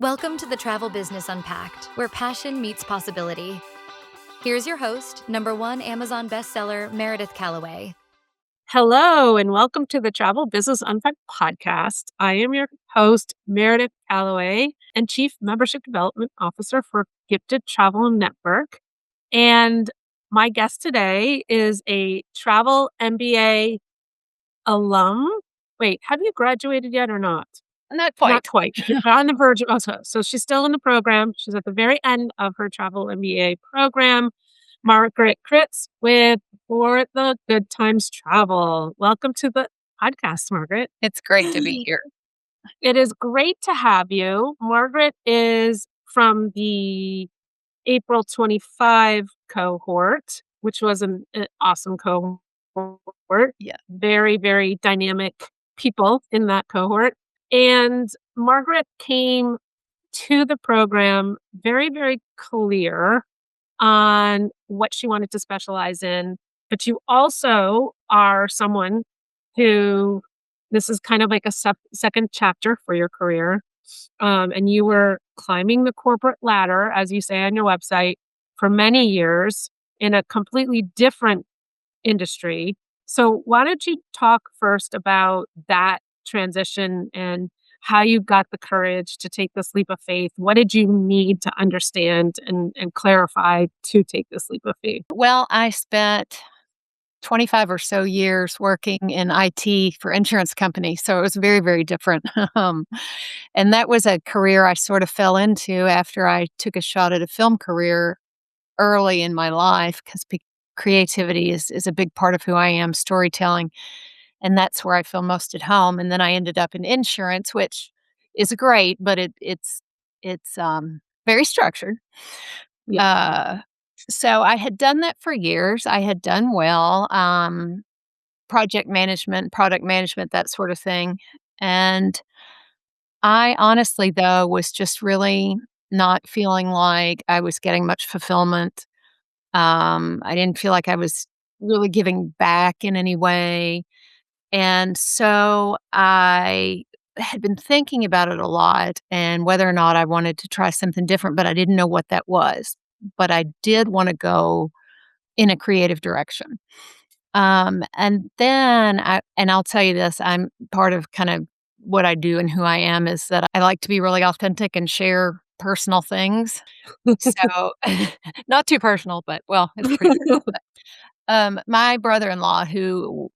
Welcome to the Travel Business Unpacked, where passion meets possibility. Here's your host, #1 Amazon bestseller, Meredith Calloway. Hello, and welcome to the Travel Business Unpacked podcast. I am your host, Meredith Calloway, and Chief Membership Development Officer for Gifted Travel Network. And my guest today is a Travel MBA alum. Wait, have you graduated yet or not? Not quite. Not quite. On the verge of, so she's still in the program. She's at the very end of her Travel MBA program. Margaret Critz with For the Good Times Travel. Welcome to the podcast, Margaret. It's great to be here. It is great to have you. Margaret is from the April 25 cohort, which was an awesome cohort. Yeah. Very, very dynamic people in that cohort. And Margaret came to the program very, very clear on what she wanted to specialize in. But you also are someone who, this is kind of like a second chapter for your career. And you were climbing the corporate ladder, as you say on your website, for many years in a completely different industry. So why don't you talk first about that transition and how you got the courage to take this leap of faith? What did you need to understand and clarify to take this leap of faith? Well, I spent 25 or so years working in IT for insurance companies, so it was very, very different. And that was a career I sort of fell into after I took a shot at a film career early in my life because creativity is a big part of who I am, storytelling. And that's where I feel most at home. And then I ended up in insurance, which is great, but it's very structured. Yeah. So I had done that for years. I had done well, project management, product management, that sort of thing. And I honestly, though, was just really not feeling like I was getting much fulfillment. I didn't feel like I was really giving back in any way. And so I had been thinking about it a lot and whether or not I wanted to try something different, but I didn't know what that was. But I did want to go in a creative direction. And then I'll tell you this, I'm part of kind of what I do and who I am is that I like to be really authentic and share personal things. So not too personal, but well, it's pretty personal. My brother-in-law, who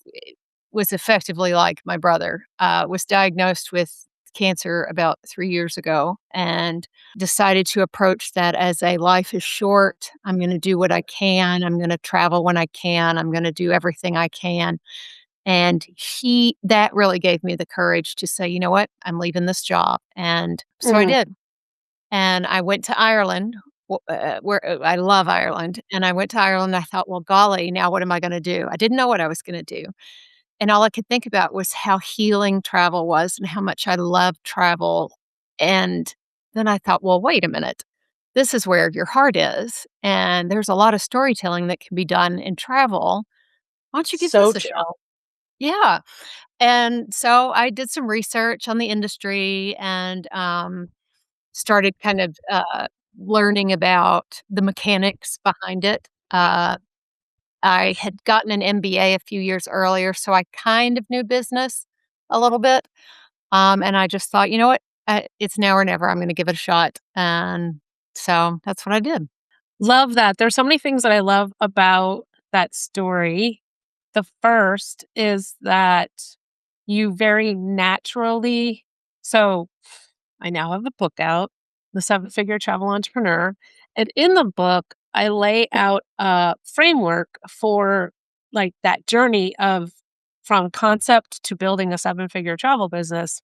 was effectively like my brother, was diagnosed with cancer about 3 years ago and decided to approach that as a life is short. I'm going to do what I can. I'm going to travel when I can. I'm going to do everything I can. And that really gave me the courage to say, you know what, I'm leaving this job. And so I did. And I went to Ireland, where I love Ireland. And I went to Ireland. And I thought, well, golly, now what am I going to do? I didn't know what I was going to do. And all I could think about was how healing travel was and how much I loved travel. And then I thought, well, wait a minute. This is where your heart is. And there's a lot of storytelling that can be done in travel. Why don't you give this a shot? Yeah. And so I did some research on the industry and started kind of learning about the mechanics behind it. I had gotten an MBA a few years earlier, so I kind of knew business a little bit. And I just thought, you know what? It's now or never. I'm going to give it a shot. And so that's what I did. Love that. There's so many things that I love about that story. The first is that you very naturally, so I now have the book out, The 7-Figure Travel Entrepreneur. And in the book, I lay out a framework for like that journey from concept to building a 7-figure travel business.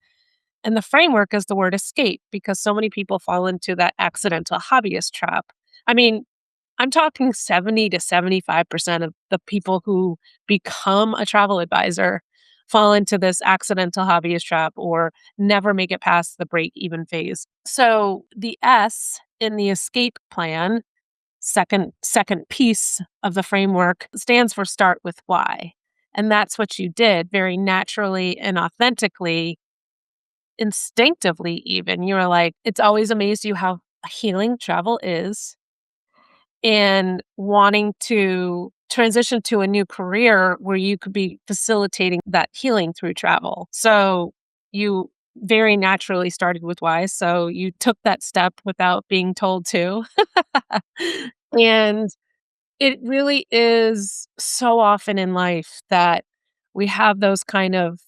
And the framework is the word escape because so many people fall into that accidental hobbyist trap. I mean, I'm talking 70 to 75% of the people who become a travel advisor fall into this accidental hobbyist trap or never make it past the break-even phase. So the S in the escape plan, second piece of the framework, stands for start with why. And that's what you did very naturally and authentically instinctively even, you were like, it's always amazed you how healing travel is, and wanting to transition to a new career where you could be facilitating that healing through travel. So you very naturally started with why. So you took that step without being told to. And it really is so often in life that we have those kind of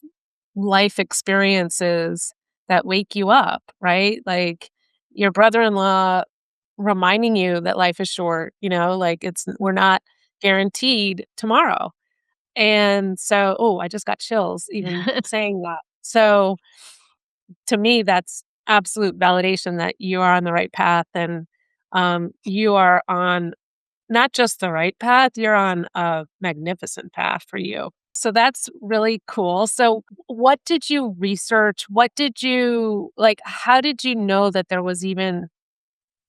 life experiences that wake you up, right? Like your brother-in-law reminding you that life is short, like we're not guaranteed tomorrow. And so, oh, I just got chills even saying that. So to me, that's absolute validation that you are on the right path, and you are on not just the right path, you're on a magnificent path for you. So that's really cool. So what did you research? What did you like? How did you know that there was even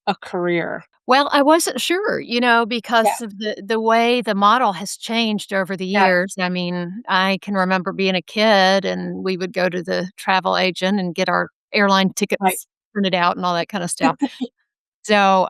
a career? Well, I wasn't sure, Yeah. because of the way the model has changed over the Yes. years. I mean, I can remember being a kid and we would go to the travel agent and get our airline Right. tickets printed out and all that kind of stuff. So,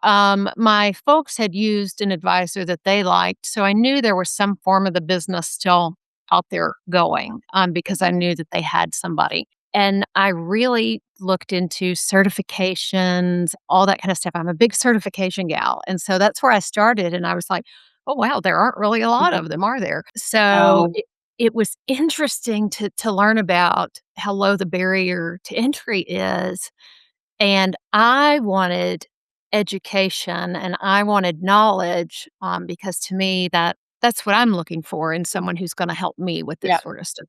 my folks had used an advisor that they liked, so I knew there was some form of the business still out there going, because I knew that they had somebody. And I really looked into certifications, all that kind of stuff. I'm a big certification gal, and so that's where I started, and I was like, "Oh, wow, there aren't really a lot Mhm. of them, are there?" So, Oh, it was interesting to learn about how low the barrier to entry is, and I wanted education and I wanted knowledge, because to me that's what I'm looking for in someone who's gonna help me with this yeah, sort of stuff.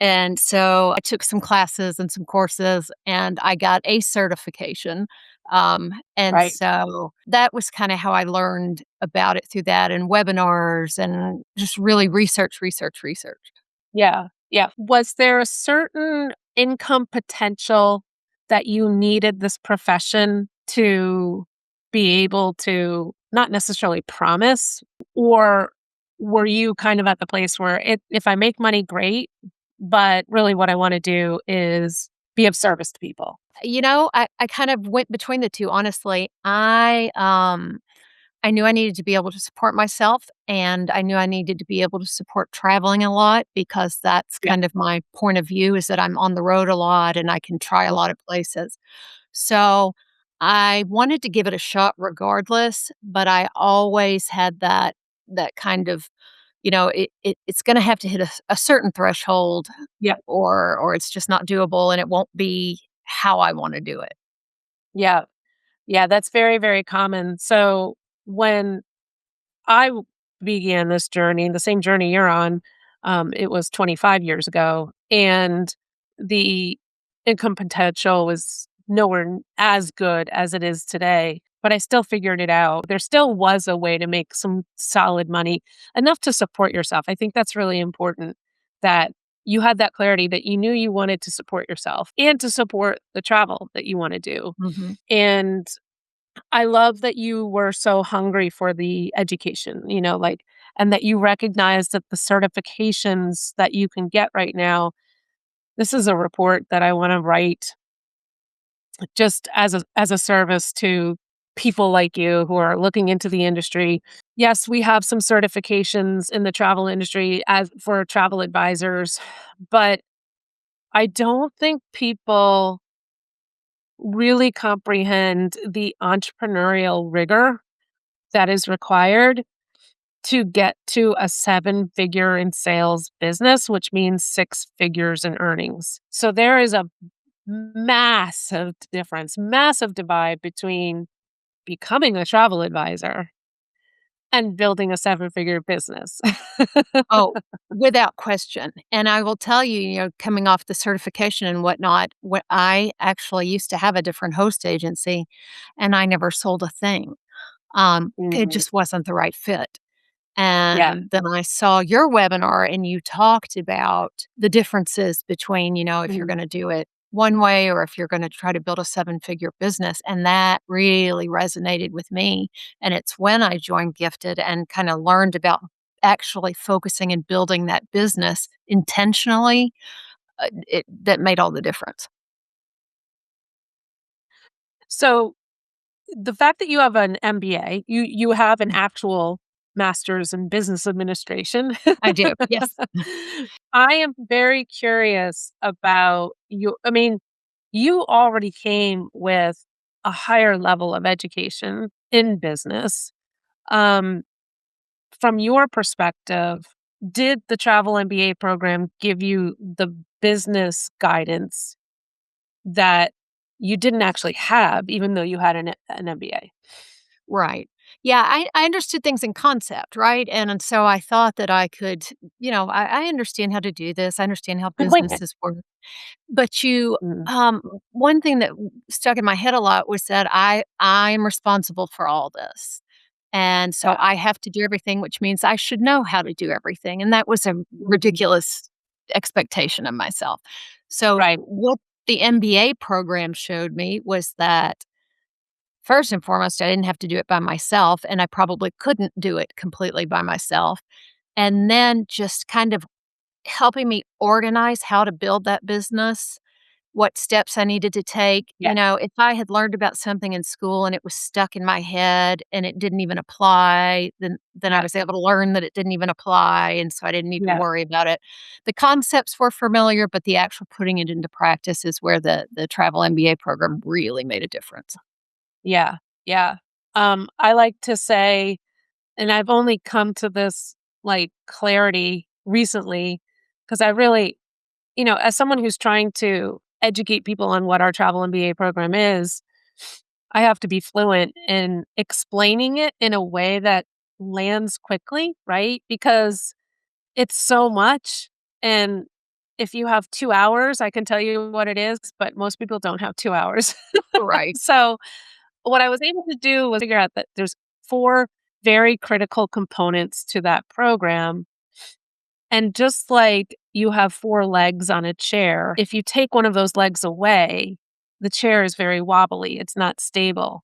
And so I took some classes and some courses and I got a certification. And right. so that was kind of how I learned about it through that and webinars and just really research, research, research. Yeah, yeah. Was there a certain income potential that you needed this profession to be able to not necessarily promise? Or were you kind of at the place where if I make money, great, but really what I want to do is be of service to people? I kind of went between the two, honestly. I knew I needed to be able to support myself, and I knew I needed to be able to support traveling a lot because that's Yeah, kind of my point of view is that I'm on the road a lot and I can try a lot of places. So, I wanted to give it a shot regardless, but I always had that kind of, it's gonna have to hit a certain threshold yeah, or it's just not doable and it won't be how I wanna do it. yeah, yeah. That's very, very common. So when began this journey, the same journey you're on. It was 25 years ago, and the income potential was nowhere as good as it is today. But I still figured it out. There still was a way to make some solid money, enough to support yourself. I think that's really important that you had that clarity that you knew you wanted to support yourself and to support the travel that you want to do. Mhm. And I love that you were so hungry for the education, like, and that you recognize that the certifications that you can get right now, this is a report that I want to write just as a service to people like you who are looking into the industry. Yes, we have some certifications in the travel industry as for travel advisors, but I don't think people really comprehend the entrepreneurial rigor that is required to get to a seven-figure in sales business, which means six figures in earnings. So there is a massive difference, massive divide between becoming a travel advisor and building a seven-figure business. Oh, without question, and I will tell you, coming off the certification and whatnot, what I actually used to have a different host agency, and I never sold a thing. It Mhm. just wasn't the right fit. Yeah, And then I saw your webinar and you talked about the differences between, if you're mhm, gonna do it one way or if you're gonna try to build a seven-figure business, and that really resonated with me, and it's when I joined Gifted and kinda learned about actually focusing and building that business intentionally, it that made all the difference. So the fact that you have an MBA, you have an actual master's in business administration. I do. Yes. I am very curious about you. I mean, you already came with a higher level of education in business. Um, from your perspective, did the Travel MBA program give you the business guidance that you didn't actually have, even though you had an MBA? Right. Yeah, I understood things in concept, right? And so I thought that I could, I understand how to do this. I understand how Good point. businesses work. But Mm, one thing that stuck in my head a lot was that I'm responsible for all this. And so yeah, I have to do everything, which means I should know how to do everything. And that was a mhm, ridiculous expectation of myself. So right, what the MBA program showed me was that first and foremost, I didn't have to do it by myself, and I probably couldn't do it completely by myself. And then just kind of helping me organize how to build that business, what steps I needed to take. yeah, If I had learned about something in school and it was stuck in my head and it didn't even apply, then I yeah, was able to learn that it didn't even apply, and so I didn't need to yeah, worry about it. The concepts were familiar, but the actual putting it into practice is where the Travel MBA program really made a difference. yeah, yeah. I like to say, and I've only come to this like clarity recently, because I really, as someone who's trying to educate people on what our Travel MBA program is, I have to be fluent in explaining it in a way that lands quickly, right? Because it's so much. And if you have 2 hours, I can tell you what it is, but most people don't have 2 hours. Right. So, what I was able to do was figure out that there's four very critical components to that program. And just like you have four legs on a chair, if you take one of those legs away, the chair is very wobbly, it's not stable.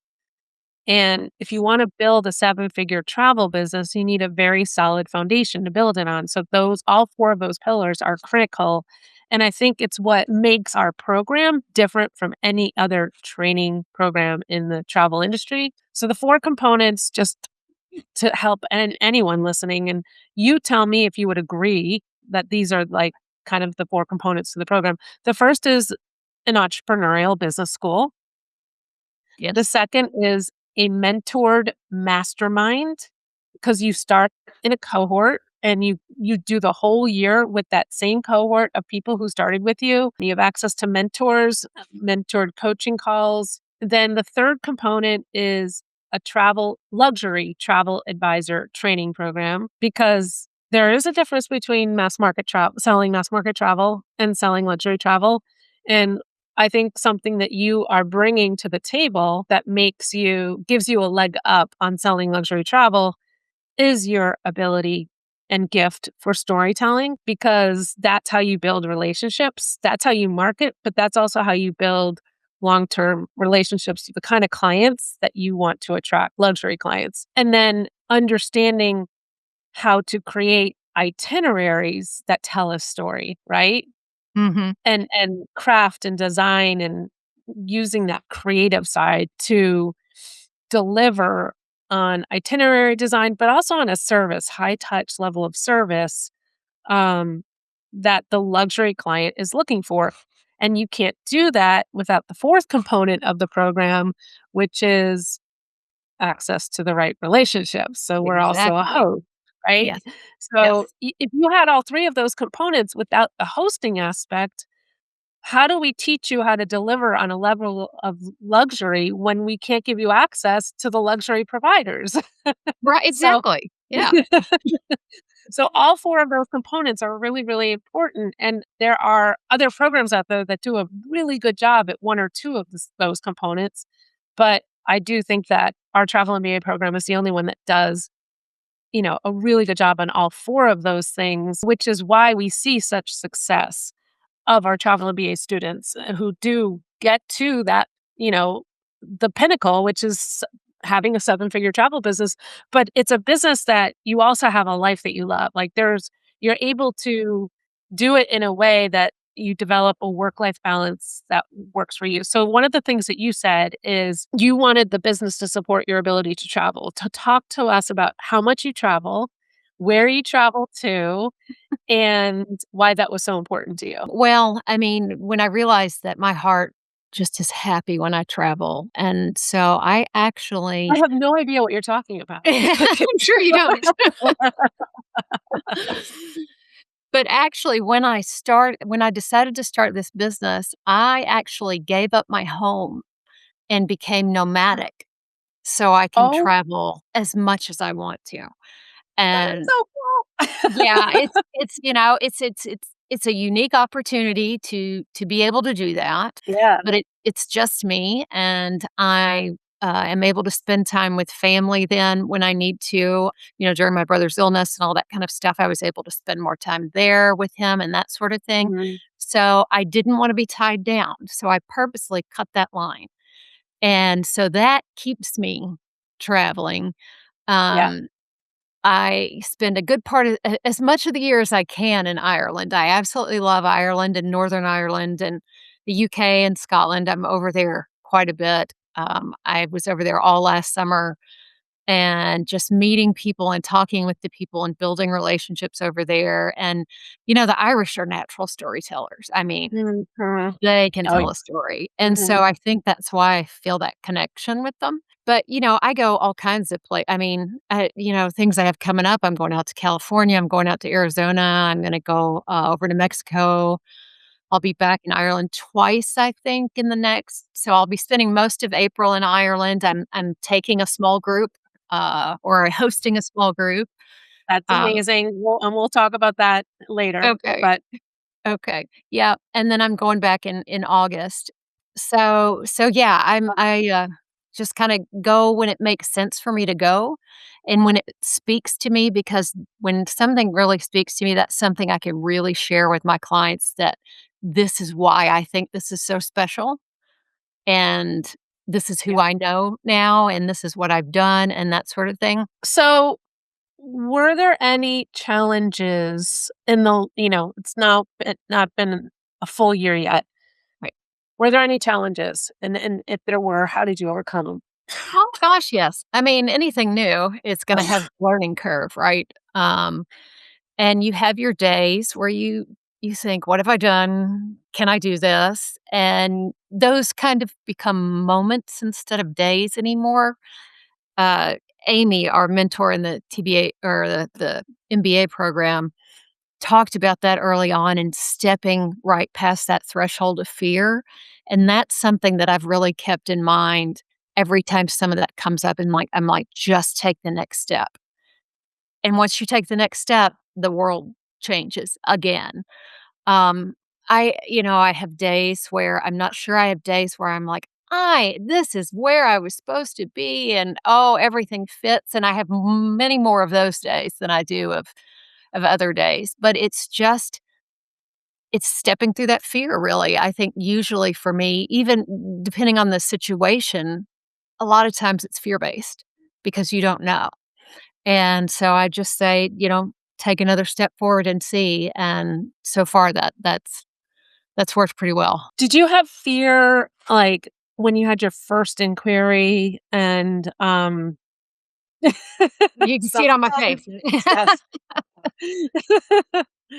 And if you want to build a seven-figure travel business, you need a very solid foundation to build it on. So all four of those pillars are critical. And I think it's what makes our program different from any other training program in the travel industry. So the four components, just to help anyone listening, and you tell me if you would agree that these are like kind of the four components to the program. The first is an entrepreneurial business school. The Yes. second is a mentored mastermind, because you start in a cohort and you do the whole year with that same cohort of people who started with you. You have access to mentors, mentored coaching calls. Then the third component is a luxury travel advisor training program, because there is a difference between mass market travel, selling mass market travel and selling luxury travel. And I think something that you are bringing to the table that gives you a leg up on selling luxury travel is your ability and gift for storytelling, because that's how you build relationships. That's how you market, but that's also how you build long-term relationships with the kind of clients that you want to attract, luxury clients. And then understanding how to create itineraries that tell a story, right? Mhm. And craft and design, and using that creative side to deliver on itinerary design, but also on a service, high touch level of service, um, that the luxury client is looking for. And you can't do that without the fourth component of the program, which is access to the right relationships. So we're also a Exactly. host, right? Yes. So Yes. if you had all three of those components without the hosting aspect, how do we teach you how to deliver on a level of luxury when we can't give you access to the luxury providers? Right, So exactly. Yeah. so all four of those components are really, really important, and there are other programs out there that do a really good job at one or two of those components, but I do think that our Travel MBA program is the only one that does, a really good job on all four of those things, which is why we see such success of our Travel MBA students, who do get to that, you know, the pinnacle, which is having a seven-figure travel business. But it's a business that you also have a life that you love. Like you're able to do it in a way that you develop a work-life balance that works for you. So one of the things that you said is you wanted the business to support your ability to travel. To talk to us about how much you travel, where you travel to, and why that was so important to you. Well, I mean, when I realized that my heart just is happy when I travel, and so I I actually have no idea what you're talking about. I'm sure you don't. But actually, when I decided to start this business, I actually gave up my home and became nomadic so I can Oh, travel as much as I want to. that is And so cool. yeah, it's a unique opportunity to be able to do that, Yeah. but it's just me, and I am able to spend time with family then when I need to. During my brother's illness and all that kind of stuff, I was able to spend more time there with him and that sort of thing. Mhm. So I didn't want to be tied down. So I purposely cut that line. And so that keeps me traveling. Yeah. Um, I spend a good part of as much of the year as I can in Ireland. I absolutely love Ireland and Northern Ireland and the UK and Scotland. I'm over there quite a bit. I was over there all last summer and just meeting people and talking with the people and building relationships over there. And, the Irish are natural storytellers. I mean, Mhm. they can Oh, tell a story. And so mhm. I think that's why I feel that connection with them. But, I go all kinds of I mean, things I have coming up. I'm going out to California. I'm going out to Arizona. I'm going to go over to Mexico. I'll be back in Ireland twice, I think, in the next. So I'll be spending most of April in Ireland. I'm taking a small group or hosting a small group. That's Um, amazing. We'll talk about that later, okay. but Okay. Yeah, and then I'm going back in August. So yeah, I just kinda go when it makes sense for me to go, and when it speaks to me because when something really speaks to me, that's something I can really share with my clients that this is why I think this is so special, and this is yeah. who I know now, and this is what I've done, and that sort of thing. So, were there any challenges in it's now not been a full year yet. Right. Were there any challenges? And if there were, how did you overcome them? Oh gosh, yes. I mean, anything new, it's gonna have learning curve, right? And you have your days where you think, "What have I done? Can I do this?" And those kind of become moments instead of days anymore. Uh, Amy, our mentor in the TBA or the MBA program, talked about that early on and stepping right past that threshold of fear, and that's something that I've really kept in mind every time some of that comes up, and, I'm like, "Just take the next step." And once you take the next step, the world changes again. Um, I have days where I'm not sure I have days where I'm like, this is where I was supposed to be, and oh, everything fits. And I have many more of those days than I do of other days. But it's stepping through that fear, really. I think usually for me, even depending on the situation, a lot of times it's fear based because you don't know. And so I just say, take another step forward and see. And so far that's worked pretty well. Did you have fear, like, when you had your first inquiry and, You can see it on my face. sometimes yes.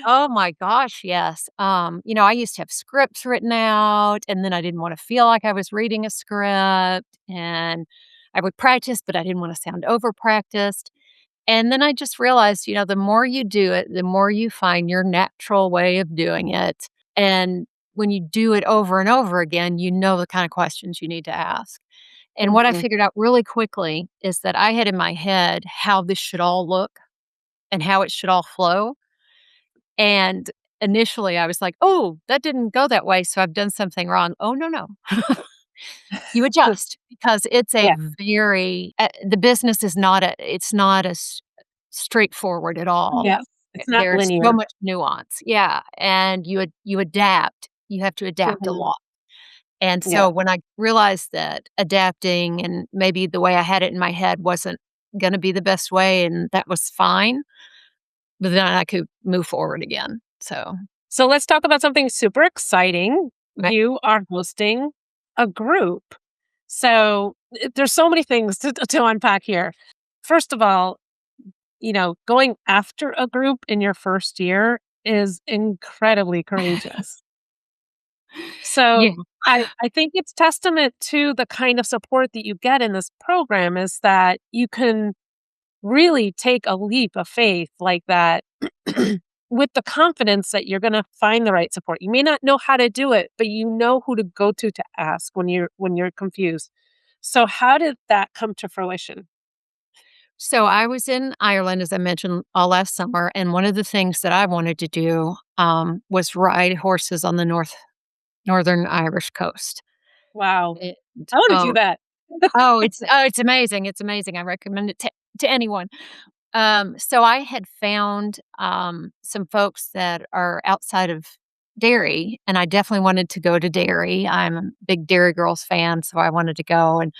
Oh my gosh, yes. I used to have scripts written out and then I didn't want to feel like I was reading a script and I would practice, but I didn't want to sound over practiced. And then I just realized, the more you do it, the more you find your natural way of doing it. And when you do it over and over again, you know the kind of questions you need to ask. And what I Mhm. figured out really quickly is that I had in my head how this should all look and how it should all flow. And initially I was like, oh, that didn't go that way. So I've done something wrong. Oh, no, no. You adjust because it's a Yeah. the business is not as straightforward at all. Yeah. It's not There's so linear. much nuance. Yeah, and you adapt. You have to adapt a Mhm. lot. And Yeah. so when I realized that adapting and maybe the way I had it in my head wasn't gonna be the best way and that was fine, but then I could move forward again. So So let's talk about something super exciting. Right. You are hosting a group. So there's so many things to unpack here. First of all, going after a group in your first year is incredibly courageous. So Yeah. I think it's testament to the kind of support that you get in this program is that you can really take a leap of faith like that with the confidence that you're going to find the right support. You may not know how to do it, but you know who to go to ask when you're confused. So how did that come to fruition? So I was in Ireland, as I mentioned, all last summer, and one of the things that I wanted to do was ride horses on the northern Irish coast. Wow. And, I want to do oh, that. it's amazing. It's amazing. I recommend it to anyone. So I had found some folks that are outside of Derry, and I definitely wanted to go to Derry. I'm a big Dairy Girls fan, so I wanted to go and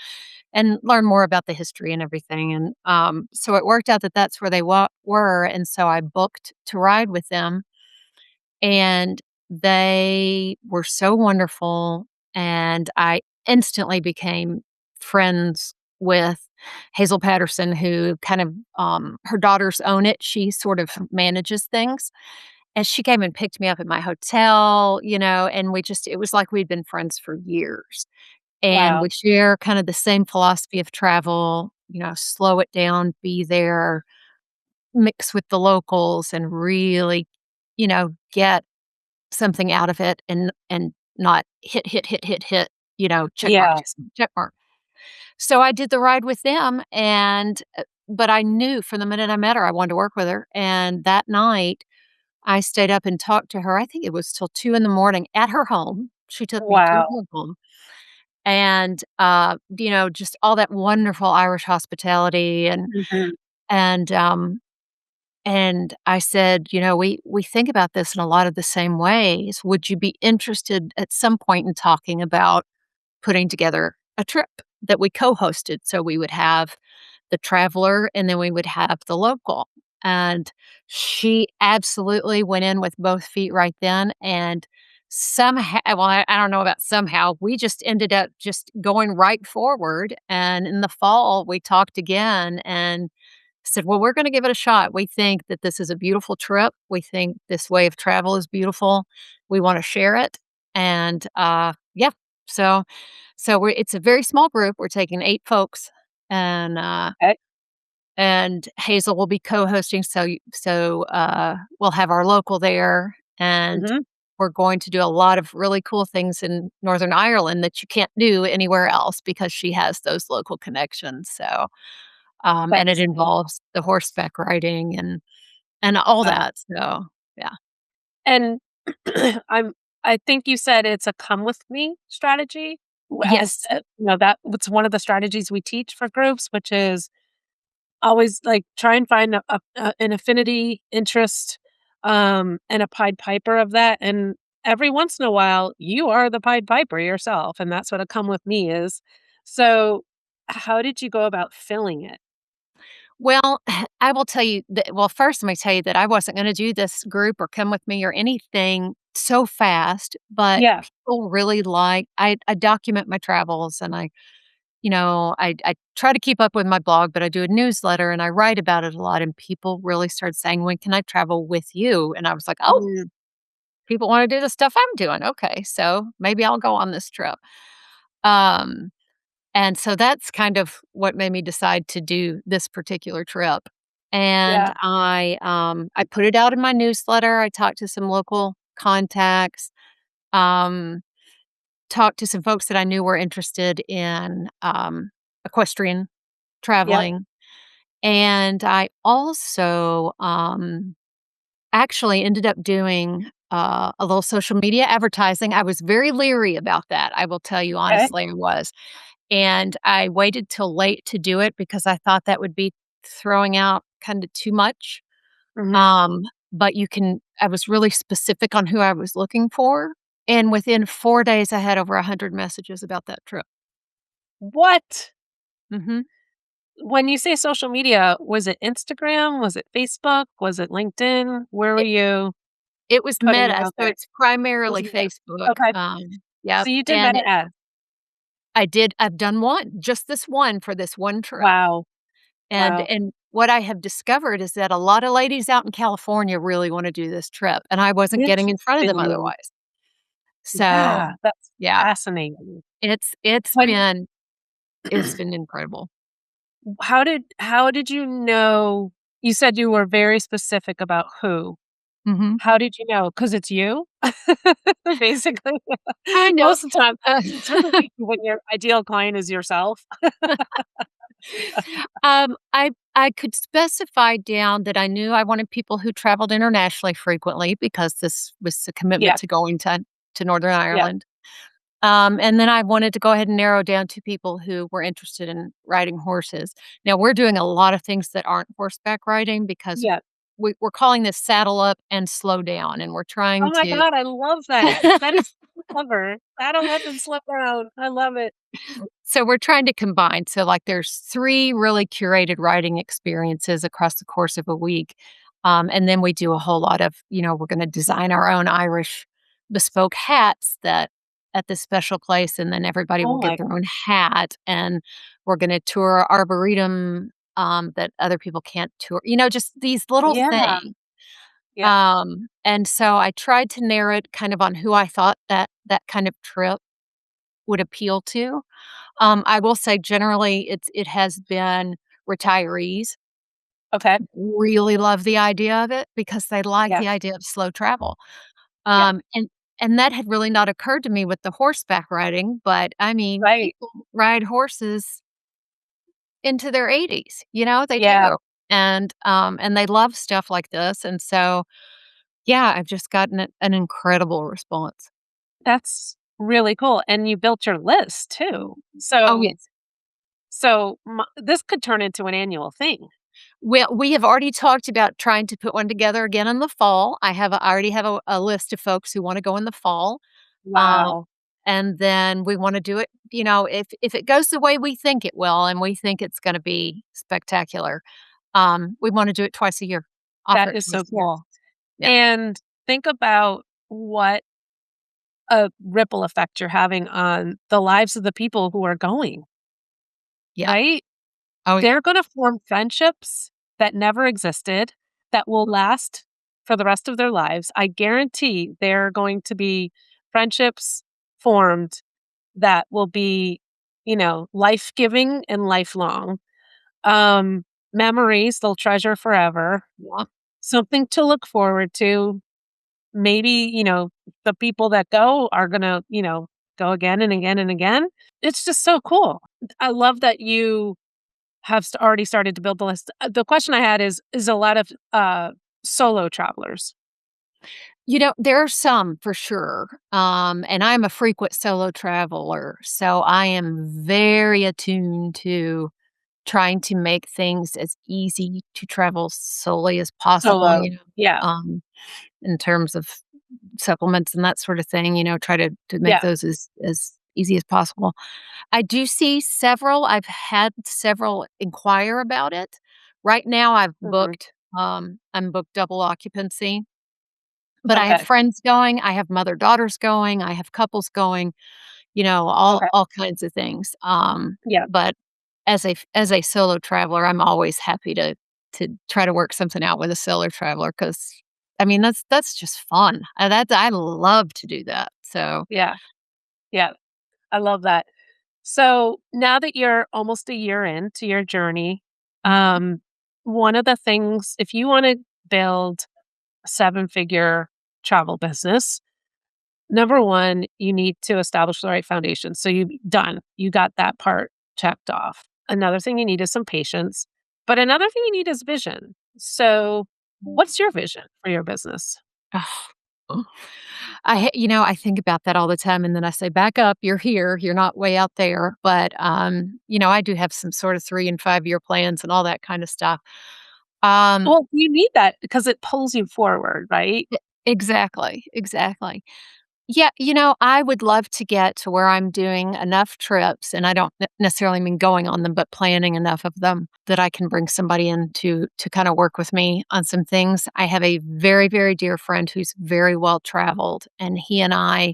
learn more about the history and everything. And so it worked out that that's where they were, and so I booked to ride with them, and they were so wonderful, and I instantly became friends with Hazel Patterson, who kind of her daughters own it. She sort of manages things. And she came and picked me up at my hotel, and it was like we'd been friends for years. And Wow. we share kind of the same philosophy of travel, slow it down, be there, mix with the locals, and really, get something out of it and not hit, check mark, Yeah. check mark. So I did the ride with them, and but I knew from the minute I met her, I wanted to work with her. And that night, I stayed up and talked to her. I think it was till 2 in the morning at her home. She took me to Wow. her home. And, just all that wonderful Irish hospitality Mhm. and, um, and I said, "We think about this in a lot of the same ways. Would you be interested at some point in talking about putting together a trip that we co-hosted?" So we would have the traveler and then we would have the local. And she absolutely went in with both feet right then. And somehow, well, I don't know about somehow, we just ended up just going right forward. And in the fall, we talked again and said, well, we're going to give it a shot. We think that this is a beautiful trip. We think this way of travel is beautiful. We want to share it. And yeah, so it's a very small group. We're taking 8 folks, and Okay. Hazel will be co-hosting. We'll have our local there, and Mhm. we're going to do a lot of really cool things in Northern Ireland that you can't do anywhere else because she has those local connections. So and it That's involves the horseback riding and all wow. that. So yeah. And I'm I think you said it's a come with me strategy. As Yes. that it's one of the strategies we teach for groups, which is always like try and find an affinity interest and a Pied Piper of that. And every once in a while, you are the Pied Piper yourself, and that's what a come with me is. So, how did you go about filling it? Well, I will tell you that, well, first, let me tell you that I wasn't going to do this group or come with me or anything so fast, but Yeah. people really I document my travels and I try to keep up with my blog, but I do a newsletter and I write about it a lot. And people really started saying, when can I travel with you? And I was like, oh, Mm, people want to do the stuff I'm doing. Okay. So maybe I'll go on this trip. Um, And so that's kind of what made me decide to do this particular trip. And yeah. I put it out in my newsletter. I talked to some local contacts, um, talked to some folks that I knew were interested in equestrian Yep. traveling. And I also actually ended up doing a little social media advertising. I was very leery about that. I will tell you Okay. honestly, I was. And I waited till late to do it because I thought that would be throwing out kinda too much. Hmm. Um, but I was really specific on who I was looking for, and within 4 days, I had over 100 messages about that trip. What? Mhm. When you say social media, was it Instagram? Was it Facebook? Was it LinkedIn? Where were It you? It was putting it Meta, out so there. it's It was primarily Meta. Facebook. Okay. Yep, So you did and Meta ads. I've done one, just this one for this one trip. Wow. And Wow. and what I have discovered is that a lot of ladies out in California really wanna do this trip, and I wasn't getting in front of them Interesting. otherwise. So, Yeah, that's yeah, fascinating. it's When been it's been incredible. how did you know you said you were very specific about who. Mhm. How did you know? Because it's you? Basically. Kind of. Most of the time, Uh, especially when your ideal client is yourself. I could specify down that I knew I wanted people who traveled internationally frequently because this was a commitment Yeah, to going to Northern yeah. Ireland. And then I wanted to go ahead and narrow down to people who were interested in riding horses. Now we're doing a lot of things that aren't horseback riding because Yeah. we're calling this saddle up and slow down, and we're Oh trying my to god, I love that. That is so clever. Saddle up and slip down. I love it. So we're trying to combine. So like there's 3 really curated writing experiences across the course of a week. And then we do a whole lot of, we're going to design our own Irish bespoke hats that at this special place, and then everybody will Oh get my their own hat. And we're going to tour arboretum that other people can't tour. Just these little yeah, things. yeah, And so I tried to narrow it kind of on who I thought that kind of trip would appeal to. I will say generally it has been retirees okay, really love the idea of it because they like yeah, the idea of slow travel. yeah, And that had really not occurred to me with the horseback riding, but I mean, right, people ride horses into their 80s, they yeah, do. And they love stuff like this. And so, yeah, I've just gotten an incredible response. that's really cool, and you built your list too. Oh, So yes. so this could turn into an annual thing. Well, we have already talked about trying to put one together again in the fall. I already have a list of folks who wanna go in the fall, um, Wow, and then we wanna do it, if it goes the way we think it will, and we think it's gonna be spectacular, we wanna do it twice a year, offer that it is twice so a year. cool. Yeah. And think about what a ripple effect you're having on the lives of the people who are going, Yeah. right? Oh, yeah. They're gonna form friendships that never existed, that will last for the rest of their lives. I guarantee there are going to be friendships formed that will be, life-giving and lifelong. Memories they'll treasure forever, Yeah. something to look forward to. Maybe, the people that go are gonna, go again and again and again. It's just so cool. I love that you have already started to build the list. The question I had is a lot of solo travelers. There are some for sure, and I'm a frequent solo traveler, so I am very attuned to trying to make things as easy to travel solely as possible, Solo. Yeah. in terms of supplements and that sort of thing, try to make Yeah. those as easy as possible. I do see several I've had several inquire about it. Right now, Mhm. I'm booked double occupancy, but I have Okay. friends going, I have mother-daughters going, I have couples going, Okay. all kinds of things. Yeah. But as a solo traveler, I'm always happy to try to work something out with a solo traveler because I mean, that's just fun. I love to do that. So, Yeah. Yeah. I love that. So now that you're almost a year into your journey, mhm, um, one of the things, if you want to build a 7-figure travel business, number one, you need to establish the right foundation. So you got that part checked off. Another thing you need is some patience, but another thing you need is vision. So, what's your vision for your business? ugh. I think about that all the time, and then I say, "Back up, you're here, you're not way out there." But, I do have some sort of 3 and 5-year plans and all that kind of stuff. Um, Well, you need that because it pulls you forward, right? e exactly, exactly. Yeah, I would love to get to where I'm doing enough trips, and I don't necessarily mean going on them, but planning enough of them that I can bring somebody in to kind of work with me on some things. I have a very, very dear friend who's very well traveled, and he and I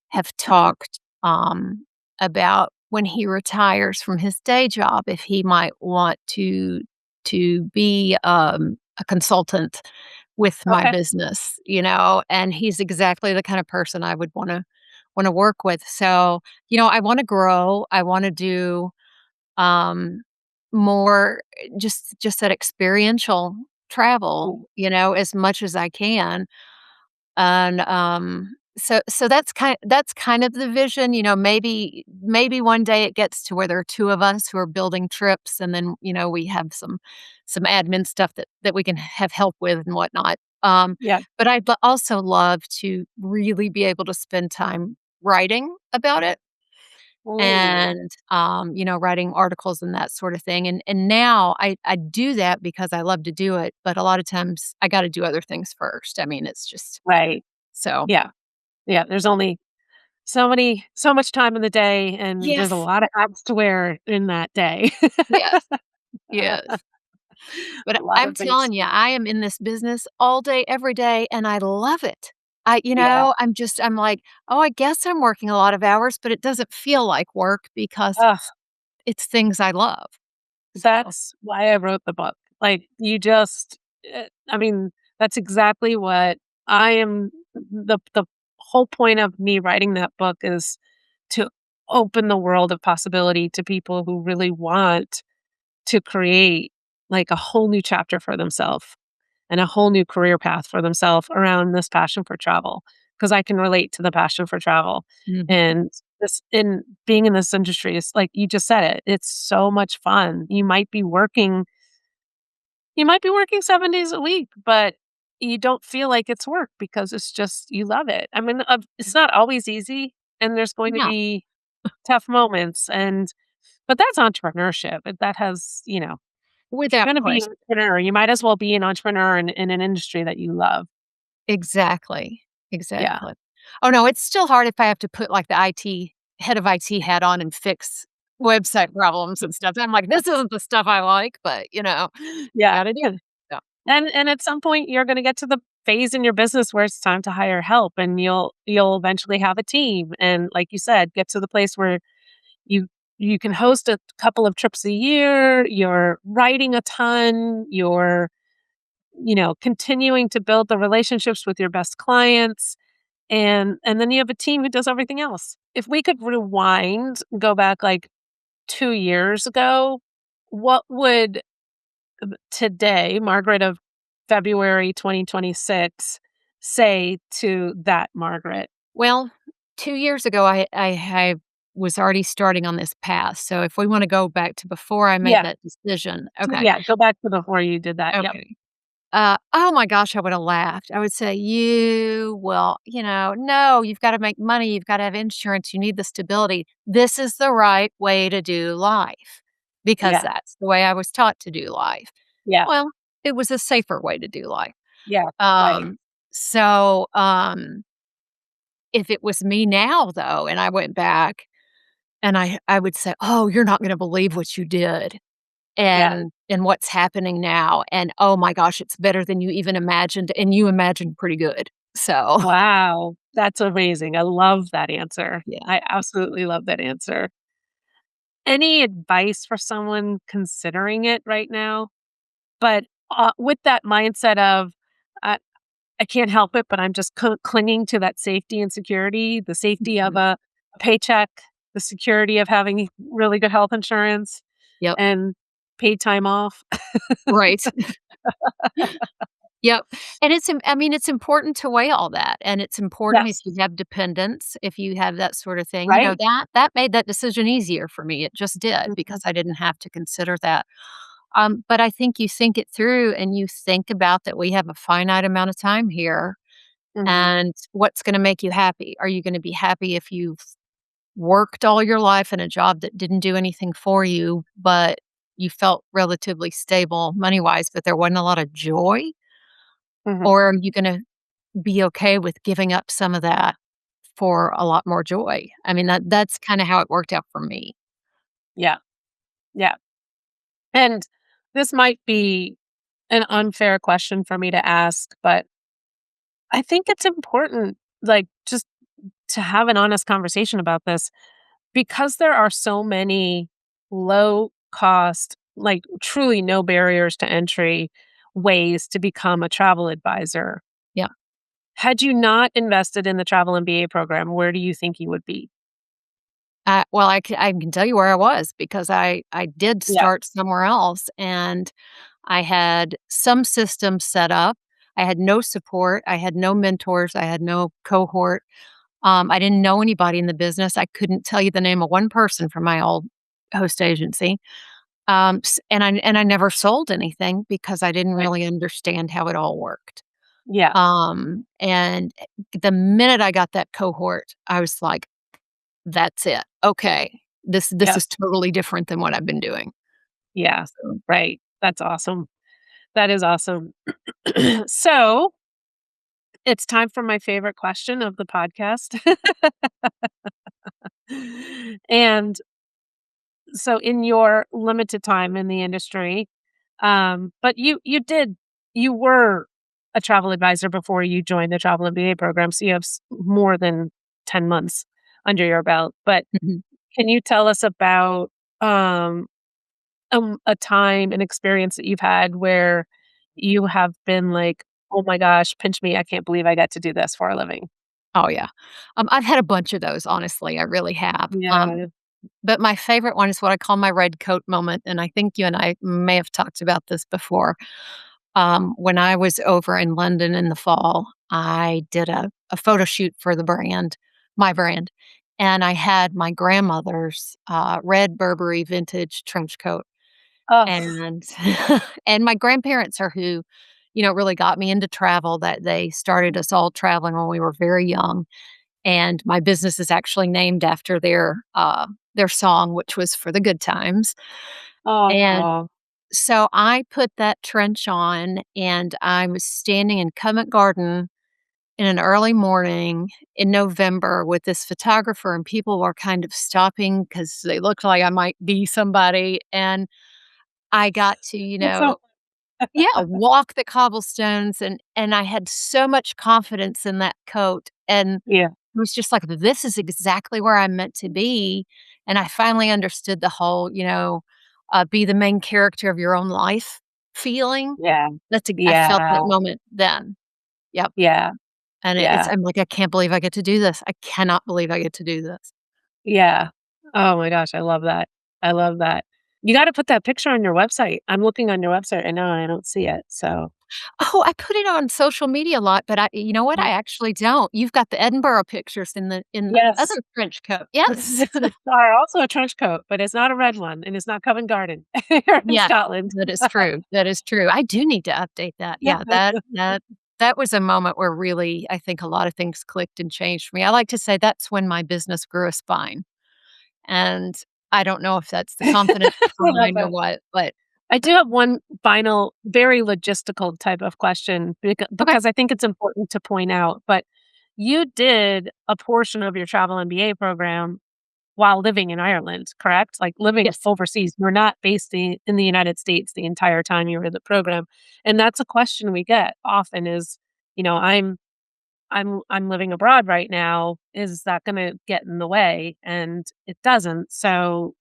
have talked about when he retires from his day job, if he might want to be a consultant with my Okay. business, and he's exactly the kind of person I would wanna work with. So, I wanna grow. I wanna do, um, more just that experiential travel, as much as I can. And, so that's kind of the vision, maybe one day it gets to where there are 2 of us who are building trips, and then, we have some admin stuff that we can have help with and whatnot. Yeah. But I'd also love to really be able to spend time writing about it Ooh, and, writing articles and that sort of thing, and now I do that because I love to do it, but a lot of times I gotta do other things first. I mean, it's just right. so. Yeah. Yeah. There's only so much time in the day, and there's a Yes. lot of hats to wear in that day. Yes. Yes. But A lot I'm of things. telling you, I am in this business all day, every day, and I love it. Yeah. I'm like, "Oh, I guess I'm working a lot of hours, but it doesn't feel like work because Ugh, it's things I love." So, that's why I wrote the book. Like, you just, I mean, that's exactly what I am. The whole point of me writing that book is to open the world of possibility to people who really want to create like a whole new chapter for themselves and a whole new career path for themselves around this passion for travel, because I can relate to the passion for travel. mhm. And this in being in this industry is like you just said it. It's so much fun. You might be working 7 days a week, but you don't feel like it's work because it's just you love it. I mean, it's not always easy, and there's going to No, be tough moments, but that's entrepreneurship. That has, if you're without gonna be an question. entrepreneur, you might as well be an entrepreneur in an industry that you love. Exactly. Yeah. Exactly. Oh, no, it's still hard if I have to put, like, the IT head of IT hat on and fix website problems and stuff. I'm like, "This isn't the stuff I like," but, Yeah. gotta do it. So, And at some point, you're gonna get to the phase in your business where it's time to hire help, and you'll eventually have a team, and like you said, get to the place where you you can host a couple of trips a year, you're writing a ton, you're, continuing to build the relationships with your best clients, and then you have a team who does everything else. If we could rewind, go back like 2 years ago, what would today, Margaret of February 2026, say to that Margaret? well, 2 years ago, I was already starting on this path, so if we wanna go back to before I made Yeah, that decision, okay, yeah, go back to before you did that. Yep. okay. Oh my gosh, I would have laughed. I would say, "You will, no, you've gotta make money, you've gotta have insurance, you need the stability. This is the right way to do life, because Yeah, that's the way I was taught to do life." yeah, Well, it was a safer way to do life. yeah, right. Um, so, if it was me now, though, and I went back and I would say, "Oh, you're not gonna believe what you did Yeah. and what's happening now, and oh my gosh, it's better than you even imagined, and you imagined pretty good." So, Wow, that's amazing. I love that answer. yeah. I absolutely love that answer. Any advice for someone considering it right now? But, with that mindset of, uh, I can't help it, but I'm just clinging to that safety and security, the safety of Mhm. a paycheck, the security of having really good health insurance Yep. and paid time off. Right. Yep. And I mean, it's important to weigh all that, and it's important if Yes, you have dependents, if you have that sort of thing, right? that made that decision easier for me. It just did Mhm, because I didn't have to consider that. But I think you think it through and you think about that we have a finite amount of time here mhm, and what's gonna make you happy. Are you gonna be happy if you've worked all your life in a job that didn't do anything for you, but you felt relatively stable money-wise, but there wasn't a lot of joy? mhm. Or are you gonna be okay with giving up some of that for a lot more joy. I mean, that's kinda how it worked out for me. Yeah. Yeah. And this might be an unfair question for me to ask, but I think it's important, like, just to have an honest conversation about this because there are so many low cost, like, truly no barriers to entry ways to become a travel advisor. Yeah. Had you not invested in the Travel MBA program, where do you think you would be? Well, I can tell you where I was because I did Yeah. start somewhere else, and I had some systems set up. I had no support. I had no mentors. I had no cohort. I didn't know anybody in the business. I couldn't tell you the name of one person from my old host agency. And I never sold anything because I didn't Right. really understand how it all worked. Yeah. And the minute I got that cohort, I was like, "That's it. Okay, this Yep. is totally different than what I've been doing." Yeah. So, Right. That's awesome. That is awesome. So, it's time for my favorite question of the podcast. And so in your limited time in the industry, but you were a travel advisor before you joined the Travel MBA program, so you have more than 10 months under your belt. But mhm. can you tell us about um, a time, an experience that you've had where you have been like, "Oh my gosh, pinch me! I can't believe I got to do this for a living." Oh, yeah. I've had a bunch of those, honestly, I really have. Yeah. But my favorite one is what I call my red coat moment, and I think you and I may have talked about this before. When I was over in London in the fall, I did a photo shoot for the brand, my brand, and I had my grandmother's, red Burberry vintage trench coat, Oh, and and my grandparents are who, really got me into travel, that they started us all traveling when we were very young, and my business is actually named after their song, which was "For the Good Times," and oh, so I put that trench on, and I was standing in Covent Garden in an early morning in November with this photographer, and people were kind of stopping because they looked like I might be somebody, and I got to, that's so yeah, walk the cobblestones, and I had so much confidence in that coat, and yeah, it was just like, "This is exactly where I'm meant to be," and I finally understood the whole, be the main character of your own life feeling. yeah, I felt yeah, that moment then. Yep, yeah, and yeah, I'm like, "I can't believe I get to do this. I cannot believe I get to do this." yeah. Oh my gosh, I love that. I love that. You gotta put that picture on your website. I'm looking on your website right now and I don't see it, so Oh, I put it on social media a lot, but you know what? mm, I actually don't. You've got the Edinburgh pictures in the other yes. trench coat. This Yes. is also a trench coat, but it's not a red one, and it's not Covent Garden here in Yes, Scotland. that is true. That is true. I do need to update that. Yeah, that was a moment where really I think a lot of things clicked and changed for me. I like to say that's when my business grew a spine, and I don't know if that's the confidence I love behind or it. what, but I do have one final, very logistical type of question okay. because I think it's important to point out, but you did a portion of your Travel MBA program while living in Ireland, correct? Like living Yes. overseas. You're not based in the United States the entire time you were in the program. And that's a question we get often is, I'm living abroad right now. Is that going to get in the way? And it doesn't. So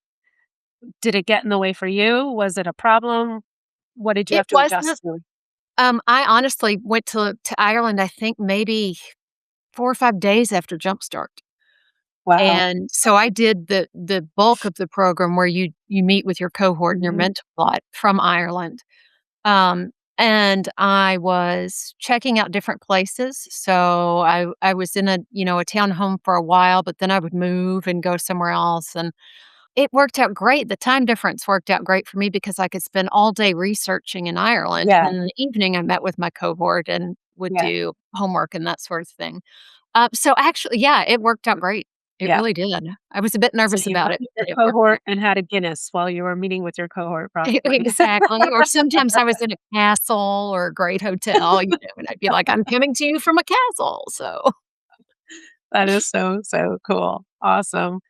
did it get in the way for you? Was it a problem? What did you It have to adjust wasn't to? I honestly went to Ireland, I think maybe 4 or 5 days after Jumpstart. Wow. And so I did the bulk of the program where you meet with your cohort and your Mhm. mentor a lot from Ireland. Um, and I was checking out different places. So I was in a townhome for a while, but then I would move and go somewhere else, and it worked out great. The time difference worked out great for me because I could spend all day researching in Ireland, and Yeah, then in the evening, I met with my cohort and would yeah, do homework and that sort of thing. So actually, yeah, it worked out great. It yeah. really did. I was a bit So nervous you about met it, with but your it worked cohort great. and had a Guinness while you were meeting with your cohort, probably. Exactly, or sometimes I was in a castle or a great hotel, and I'd be like, "I'm coming to you from a castle," so That is so, so cool. Awesome.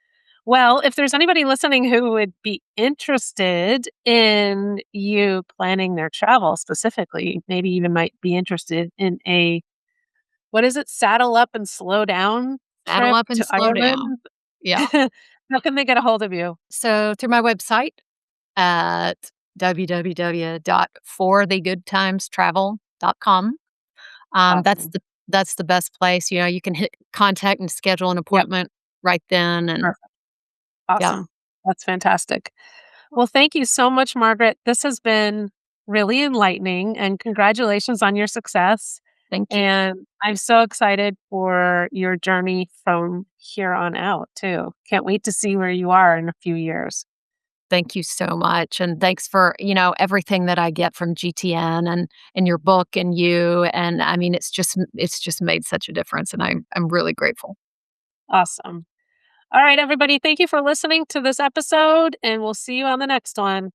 Well, if there's anybody listening who would be interested in you planning their travel specifically, maybe even might be interested in a, what is it, saddle up and slow down Saddle trip up and to slow down. Ireland, Yeah. how can they get a hold of you? So through my website at www.forthegoodtimestravel.com. Awesome. That's the best place. You can hit contact and schedule an Yep. appointment right then, and Perfect. yeah, Awesome. That's fantastic. Well, thank you so much, Margaret. This has been really enlightening and congratulations on your success. thank you. And I'm so excited for your journey from here on out, too. Can't wait to see where you are in a few years. Thank you so much, and thanks for, everything that I get from GTN and your book and you, and I mean, it's just made such a difference, and I'm really grateful. Awesome. All right, everybody. Thank you for listening to this episode, and we'll see you on the next one.